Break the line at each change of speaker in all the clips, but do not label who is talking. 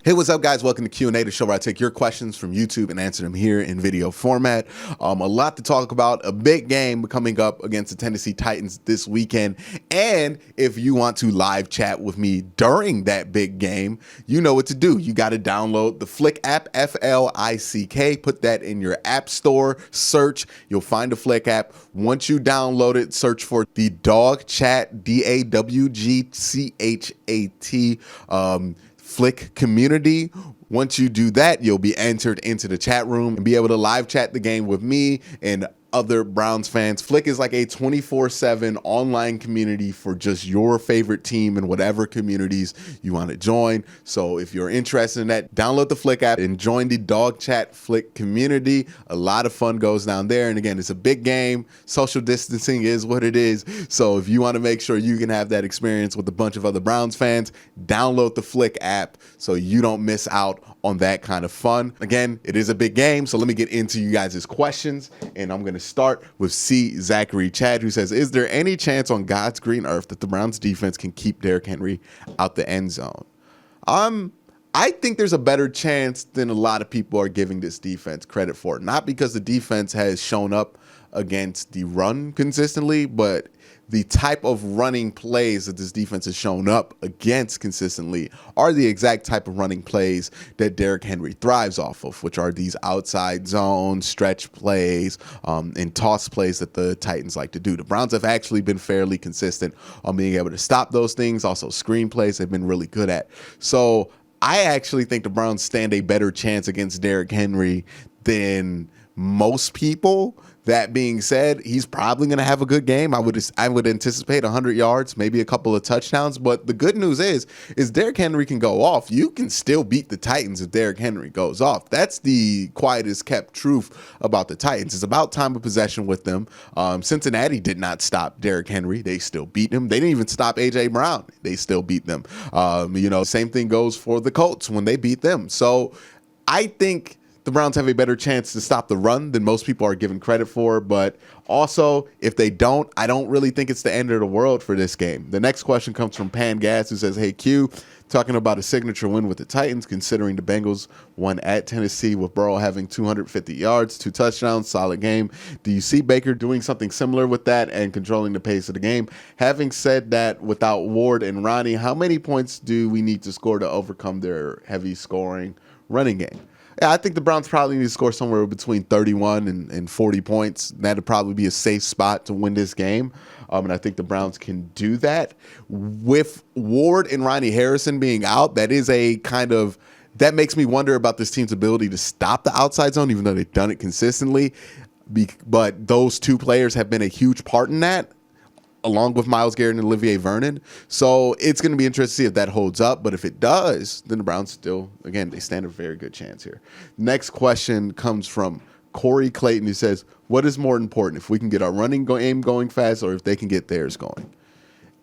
Hey, what's up, guys? Welcome to Q&A, the show where I take your questions from YouTube and answer them here in video format. A lot to talk about, a big game coming up against the Tennessee Titans this weekend. And if you want to live chat with me during that big game, you know what to do. You got to download the Flick app, F-L-I-C-K. Put that in your app store, search. You'll find the Flick app. Once you download it, search for the Dog Chat, D-A-W-G-C-H-A-T, Flick community. Once you do that, you'll be entered into the chat room and be able to live chat the game with me and other Browns fans. Flick is like a 24/7 online community for just your favorite team and whatever communities you want to join. So if you're interested in that, download the Flick app and join the Dog Chat Flick community. A lot of fun goes down there. And again, it's a big game. Social distancing is what it is. So if you want to make sure you can have that experience with a bunch of other Browns fans, download the Flick app so you don't miss out on that kind of fun. Again, it is a big game. So let me get into you guys' questions. And I'm going to start with C. Zachary Chad, who says, is there any chance on God's green earth that the Browns defense can keep Derrick Henry out the end zone? I think there's a better chance than a lot of people are giving this defense credit for. Not because the defense has shown up against the run consistently, but the type of running plays that this defense has shown up against consistently are the exact type of running plays that Derrick Henry thrives off of, which are these outside zone stretch plays and toss plays that the Titans like to do. The Browns have actually been fairly consistent on being able to stop those things. Also, screen plays they've been really good at. So I actually think the Browns stand a better chance against Derrick Henry than most people. That being said, he's probably going to have a good game. I would anticipate 100 yards, maybe a couple of touchdowns. But the good news is Derrick Henry can go off. You can still beat the Titans if Derrick Henry goes off. That's the quietest kept truth about the Titans. It's about time of possession with them. Cincinnati did not stop Derrick Henry. They still beat him. They didn't even stop A.J. Brown. They still beat them. Same thing goes for the Colts when they beat them. So I think the Browns have a better chance to stop the run than most people are given credit for. But also, if they don't, I don't really think it's the end of the world for this game. The next question comes from Pan Gas, who says, hey, Q, talking about a signature win with the Titans, considering the Bengals won at Tennessee with Burrow having 250 yards, 2 touchdowns, solid game. Do you see Baker doing something similar with that and controlling the pace of the game? Having said that, without Ward and Ronnie, how many points do we need to score to overcome their heavy scoring running game? Yeah, I think the Browns probably need to score somewhere between 31 and 40 points. That'd probably be a safe spot to win this game. And I think the Browns can do that. With Ward and Ronnie Harrison being out, that makes me wonder about this team's ability to stop the outside zone, even though they've done it consistently. But those two players have been a huge part in that, along with Myles Garrett and Olivier Vernon. So it's going to be interesting to see if that holds up. But if it does, then the Browns still, again, they stand a very good chance here. Next question comes from Corey Clayton, who says, what is more important, if we can get our running game going fast or if they can get theirs going?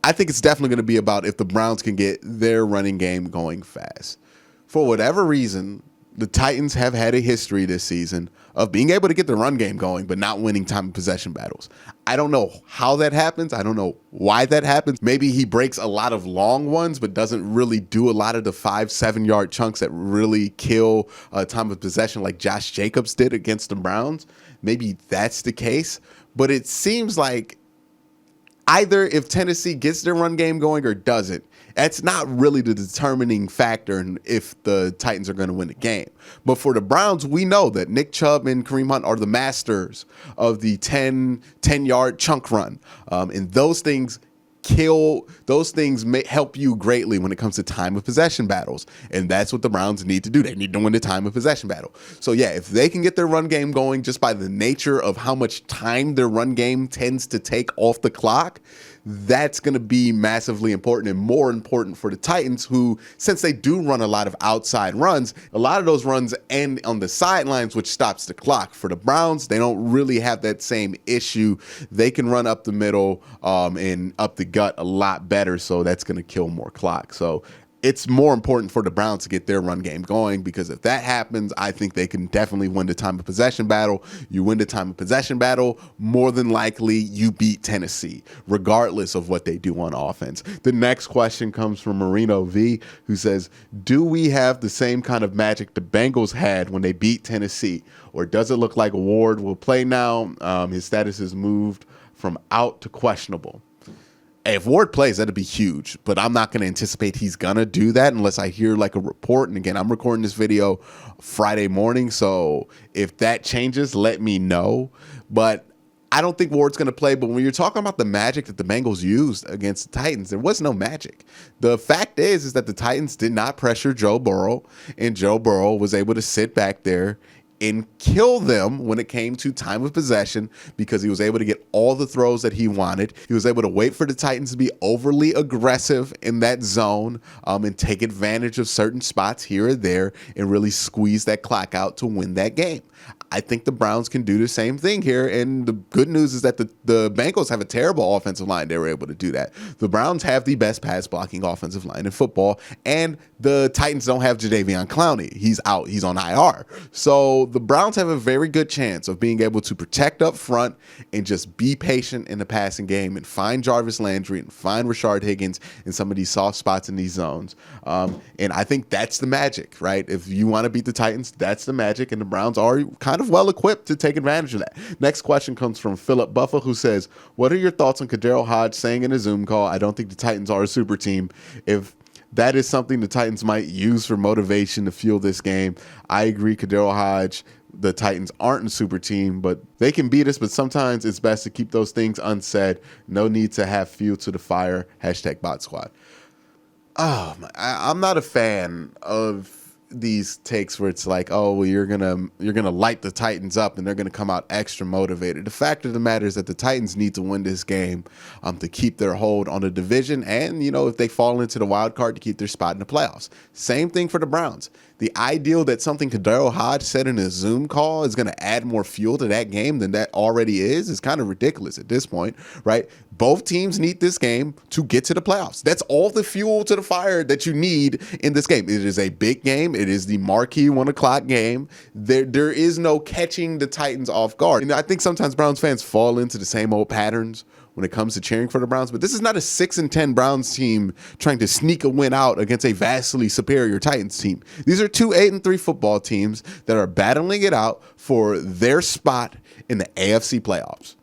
I think it's definitely going to be about if the Browns can get their running game going fast. For whatever reason, the Titans have had a history this season of being able to get the run game going, but not winning time of possession battles. I don't know how that happens. I don't know why that happens. Maybe he breaks a lot of long ones, but doesn't really do a lot of the 5-7 yard chunks that really kill time of possession like Josh Jacobs did against the Browns. Maybe that's the case, but it seems like either if Tennessee gets their run game going or doesn't, that's not really the determining factor in if the Titans are going to win the game. But for the Browns, we know that Nick Chubb and Kareem Hunt are the masters of the 10-yard chunk run. And those things may help you greatly when it comes to time of possession battles. And that's what the Browns need to do. They need to win the time of possession battle. So yeah, if they can get their run game going just by the nature of how much time their run game tends to take off the clock, that's going to be massively important and more important for the Titans, who, since they do run a lot of outside runs, a lot of those runs end on the sidelines, which stops the clock. For the Browns, they don't really have that same issue. They can run up the middle and up the gut a lot better, so that's going to kill more clock. So it's more important for the Browns to get their run game going, because if that happens, I think they can definitely win the time of possession battle. You win the time of possession battle, more than likely you beat Tennessee, regardless of what they do on offense. The next question comes from Marino V, who says, do we have the same kind of magic the Bengals had when they beat Tennessee? Or does it look like Ward will play now? His status is moved from out to questionable. If Ward plays, that'd be huge, but I'm not going to anticipate he's going to do that unless I hear like a report. And again, I'm recording this video Friday morning, so if that changes, let me know. But I don't think Ward's going to play. But when you're talking about the magic that the Bengals used against the Titans, there was no magic. The fact is that the Titans did not pressure Joe Burrow, and Joe Burrow was able to sit back there and kill them when it came to time of possession, because he was able to get all the throws that he wanted. He was able to wait for the Titans to be overly aggressive in that zone and take advantage of certain spots here or there and really squeeze that clock out to win that game. I think the Browns can do the same thing here. And the good news is that the Bengals have a terrible offensive line. They were able to do that. The Browns have the best pass blocking offensive line in football. And the Titans don't have Jadeveon Clowney. He's out. He's on IR. So the Browns have a very good chance of being able to protect up front and just be patient in the passing game and find Jarvis Landry and find Rashard Higgins in some of these soft spots in these zones. And I think that's the magic, right? If you want to beat the Titans, that's the magic. And the Browns are kind of well equipped to take advantage of that. Next question comes from Philip Buffa, who says, what are your thoughts on Kadero Hodge saying in a Zoom call, I don't think the Titans are a super team? If that is something the Titans might use for motivation to fuel this game, I agree. Kadero Hodge, the Titans aren't a super team, but they can beat us. But sometimes it's best to keep those things unsaid. No need to have fuel to the fire. Hashtag bot squad. Oh, I'm not a fan of these takes where it's like, oh, well, you're gonna light the Titans up and they're gonna come out extra motivated. The fact of the matter is that the Titans need to win this game to keep their hold on the division, and if they fall into the wild card, to keep their spot in the playoffs. Same thing for the Browns. The ideal that something Kadero Hodge said in a Zoom call is going to add more fuel to that game than that already is kind of ridiculous at this point, right? Both teams need this game to get to the playoffs. That's all the fuel to the fire that you need in this game. It is a big game. It is the marquee 1 o'clock game. There is no catching the Titans off guard. And I think sometimes Browns fans fall into the same old patterns when it comes to cheering for the Browns, but this is not a 6-10 Browns team trying to sneak a win out against a vastly superior Titans team. These are two 8-3 football teams that are battling it out for their spot in the AFC playoffs.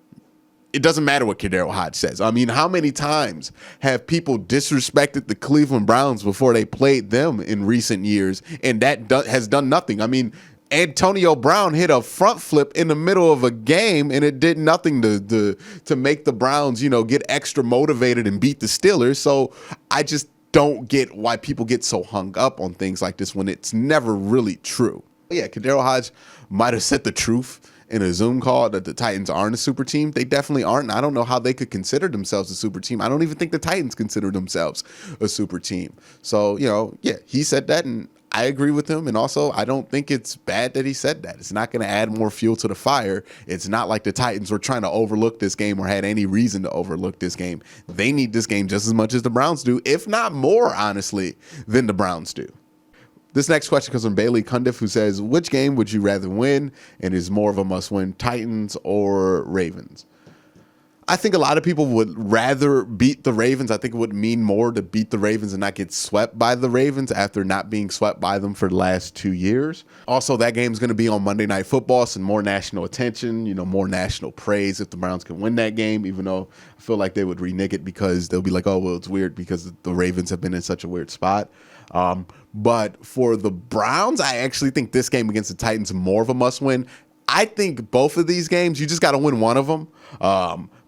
It doesn't matter what Kadero Hodge says. I mean, how many times have people disrespected the Cleveland Browns before they played them in recent years, and that has done nothing? I mean, Antonio Brown hit a front flip in the middle of a game, and it did nothing to make the Browns, get extra motivated and beat the Steelers. So I just don't get why people get so hung up on things like this when it's never really true. Yeah, Kadero Hodge might have said the truth in a Zoom call that the Titans aren't a super team. They definitely aren't. And I don't know how they could consider themselves a super team. I don't even think the Titans consider themselves a super team. So, yeah, he said that, and I agree with him. And also, I don't think it's bad that he said that. It's not going to add more fuel to the fire. It's not like the Titans were trying to overlook this game or had any reason to overlook this game. They need this game just as much as the Browns do, if not more, honestly, than the Browns do. This next question comes from Bailey Cundiff, who says, which game would you rather win and is more of a must-win, Titans or Ravens? I think a lot of people would rather beat the Ravens. I think it would mean more to beat the Ravens and not get swept by the Ravens after not being swept by them for the last 2 years. Also, that game's going to be on Monday Night Football, so more national attention, more national praise if the Browns can win that game, even though I feel like they would renege it because they'll be like, oh, well, it's weird because the Ravens have been in such a weird spot. But for the Browns, I actually think this game against the Titans is more of a must-win. I think both of these games, you just got to win one of them.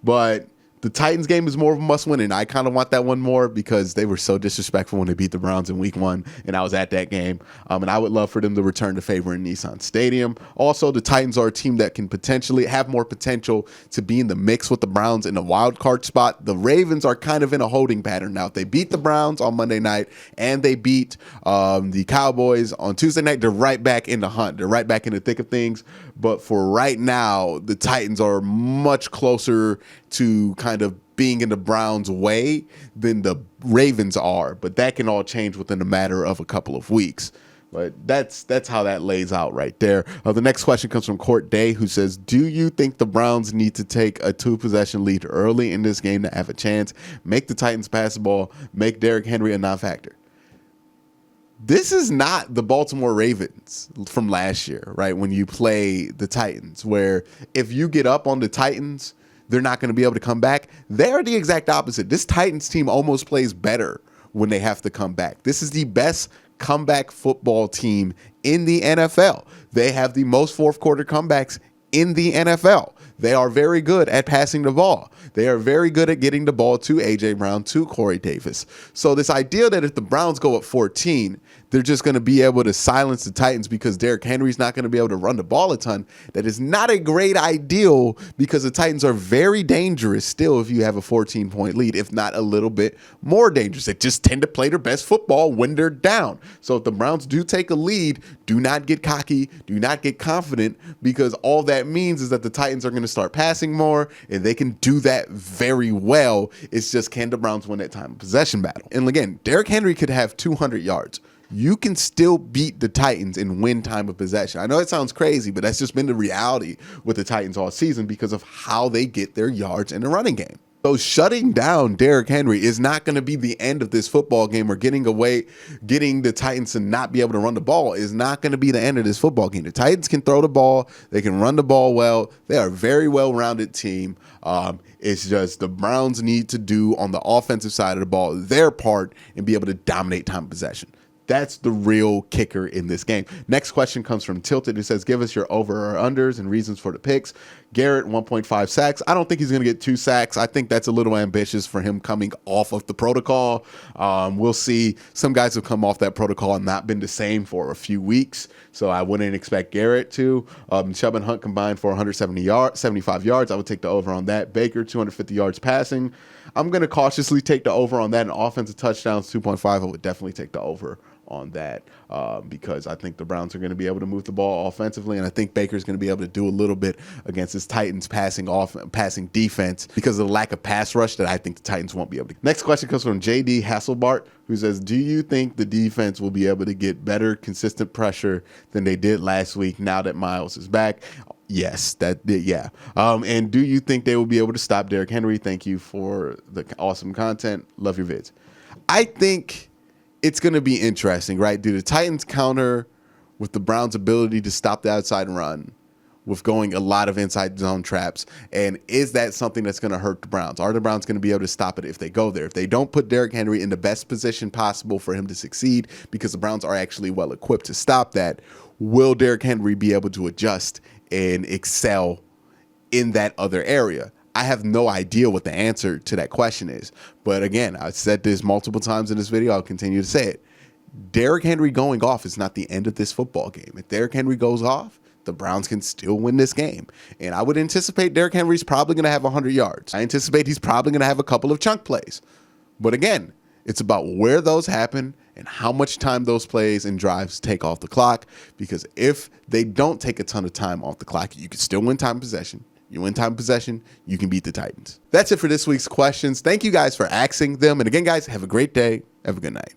But the Titans game is more of a must-win, and I kind of want that one more because they were so disrespectful when they beat the Browns in Week 1, and I was at that game. And I would love for them to return to favor in Nissan Stadium. Also, the Titans are a team that can potentially have more potential to be in the mix with the Browns in the wild card spot. The Ravens are kind of in a holding pattern now. If they beat the Browns on Monday night and they beat the Cowboys on Tuesday night, they're right back in the hunt. They're right back in the thick of things. But for right now, the Titans are much closer to kind of being in the Browns' way than the Ravens are, but that can all change within a matter of a couple of weeks. But that's how that lays out right there. The next question comes from Court Day, who says, do you think the Browns need to take a 2-possession lead early in this game to have a chance? Make the Titans pass the ball, make Derrick Henry a non-factor. This is not the Baltimore Ravens from last year, right? When you play the Titans, where if you get up on the Titans, they're not going to be able to come back. They're the exact opposite. This Titans team almost plays better when they have to come back. This is the best comeback football team in the NFL. They have the most fourth quarter comebacks in the NFL. They are very good at passing the ball. They are very good at getting the ball to A.J. Brown, to Corey Davis. So this idea that if the Browns go at 14, they're just going to be able to silence the Titans because Derrick Henry's not going to be able to run the ball a ton, that is not a great ideal, because the Titans are very dangerous still if you have a 14-point lead, if not a little bit more dangerous. They just tend to play their best football when they're down. So if the Browns do take a lead, do not get cocky, do not get confident, because all that means is that the Titans are going to start passing more, and they can do that very well. It's just, can the Browns win that time of possession battle? And again, Derrick Henry could have 200 yards. You can still beat the Titans and win time of possession. I know it sounds crazy, but that's just been the reality with the Titans all season because of how they get their yards in the running game. So shutting down Derrick Henry is not going to be the end of this football game, or getting the Titans to not be able to run the ball is not going to be the end of this football game. The Titans can throw the ball. They can run the ball well. They are a very well-rounded team. It's just the Browns need to do on the offensive side of the ball their part and be able to dominate time of possession. That's the real kicker in this game. Next question comes from Tilted, who says, give us your over or unders and reasons for the picks. Garrett, 1.5 sacks. I don't think he's going to get 2 sacks. I think that's a little ambitious for him coming off of the protocol. We'll see. Some guys have come off that protocol and not been the same for a few weeks, so I wouldn't expect Garrett to. Chubb and Hunt combined for 75 yards. I would take the over on that. Baker, 250 yards passing. I'm going to cautiously take the over on that. And offensive touchdowns, 2.5. I would definitely take the over on that because I think the Browns are going to be able to move the ball offensively, and I think Baker's going to be able to do a little bit against this Titans passing defense because of the lack of pass rush that I think the Titans won't be able to. Next question comes from JD Hasselbart, who says, do you think the defense will be able to get better consistent pressure than they did last week now that Miles is back? Yes, yeah. And do you think they will be able to stop Derrick Henry? Thank you for the awesome content. Love your vids. I think it's going to be interesting, right? Do the Titans counter with the Browns' ability to stop the outside run with going a lot of inside zone traps? And is that something that's going to hurt the Browns? Are the Browns going to be able to stop it if they go there? If they don't put Derrick Henry in the best position possible for him to succeed, because the Browns are actually well equipped to stop that, will Derrick Henry be able to adjust and excel in that other area? I have no idea what the answer to that question is. But again, I've said this multiple times in this video. I'll continue to say it. Derrick Henry going off is not the end of this football game. If Derrick Henry goes off, the Browns can still win this game. And I would anticipate Derrick Henry's probably going to have 100 yards. I anticipate he's probably going to have a couple of chunk plays. But again, it's about where those happen and how much time those plays and drives take off the clock. Because if they don't take a ton of time off the clock, you can still win time possession. You win time possession, you can beat the Titans. That's it for this week's questions. Thank you guys for asking them. And again, guys, have a great day. Have a good night.